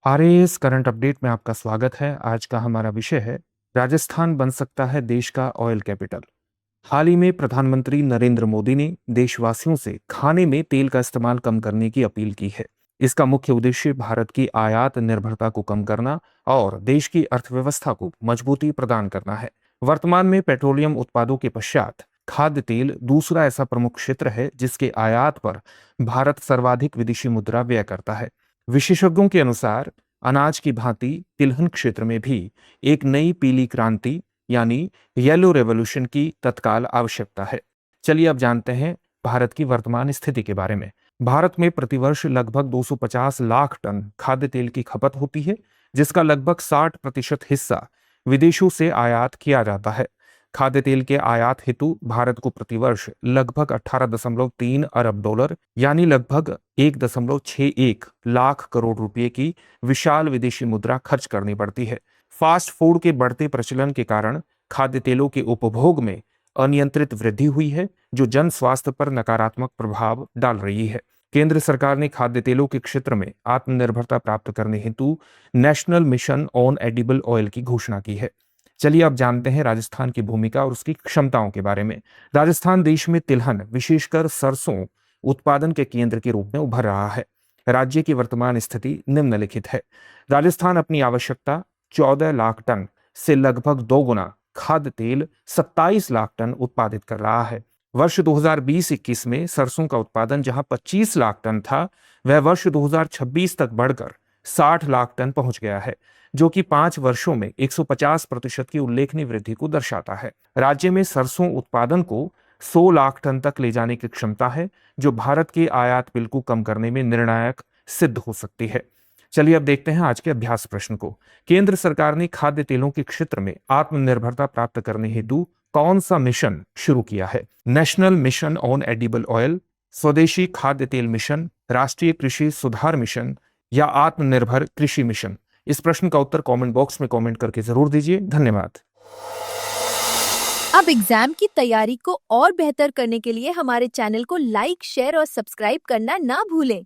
RAS current update में आपका स्वागत है। आज का हमारा विषय है राजस्थान बन सकता है देश का ऑयल कैपिटल। हाल ही में प्रधानमंत्री नरेंद्र मोदी ने देशवासियों से खाने में तेल का इस्तेमाल कम करने की अपील की है। इसका मुख्य उद्देश्य भारत की आयात निर्भरता को कम करना और देश की अर्थव्यवस्था को मजबूती प्रदान करना है। वर्तमान में पेट्रोलियम उत्पादों के पश्चात खाद्य तेल दूसरा ऐसा प्रमुख क्षेत्र है जिसके आयात पर भारत सर्वाधिक विदेशी मुद्रा व्यय करता है। विशेषज्ञों के अनुसार अनाज की भांति तिलहन क्षेत्र में भी एक नई पीली क्रांति यानी येलो रेवोल्यूशन की तत्काल आवश्यकता है। चलिए अब जानते हैं भारत की वर्तमान स्थिति के बारे में। भारत में प्रतिवर्ष लगभग 250 लाख टन खाद्य तेल की खपत होती है, जिसका लगभग 60% हिस्सा विदेशों से आयात किया जाता है। खाद्य तेल के आयात हेतु भारत को प्रतिवर्ष लगभग 18.3 अरब डॉलर यानी लगभग 1.61 लाख करोड़ रुपए की विशाल विदेशी मुद्रा खर्च करनी पड़ती है। फास्ट फूड के बढ़ते प्रचलन के कारण खाद्य तेलों के उपभोग में अनियंत्रित वृद्धि हुई है, जो जन स्वास्थ्य पर नकारात्मक प्रभाव डाल रही है। केंद्र सरकार ने खाद्य तेलों के क्षेत्र में आत्मनिर्भरता प्राप्त करने हेतु national mission on edible oil की घोषणा की है। चलिए अब जानते हैं राजस्थान की भूमिका और उसकी क्षमताओं के बारे में। राजस्थान देश में तिलहन, विशेषकर सरसों उत्पादन के केंद्र के रूप में उभर रहा है। राज्य की वर्तमान स्थिति निम्नलिखित है। राजस्थान अपनी आवश्यकता 14 लाख टन से लगभग दोगुना खाद्य तेल 27 लाख टन उत्पादित कर रहा है। वर्ष 2020-21 में सरसों का उत्पादन जहां 25 लाख टन था, वह वर्ष 2026 तक बढ़कर 60 लाख टन पहुंच गया है, जो कि 5 वर्षों में 150% की उल्लेखनीय वृद्धि को दर्शाता है। राज्य में सरसों उत्पादन को 100 लाख टन तक ले जाने की क्षमता है, जो भारत के आयात बिल को कम करने में निर्णायक सिद्ध हो सकती है। चलिए अब देखते हैं आज के अभ्यास प्रश्न को। केंद्र सरकार ने खाद्य तेलों के क्षेत्र में आत्मनिर्भरता प्राप्त करने हेतु कौन सा मिशन शुरू किया है? National mission on edible oil, स्वदेशी खाद्य तेल मिशन, राष्ट्रीय कृषि सुधार मिशन या आत्मनिर्भर कृषि मिशन? इस प्रश्न का उत्तर कमेंट बॉक्स में कमेंट करके जरूर दीजिए। धन्यवाद। अब एग्जाम की तैयारी को और बेहतर करने के लिए हमारे चैनल को लाइक, शेयर और सब्सक्राइब करना ना भूलें।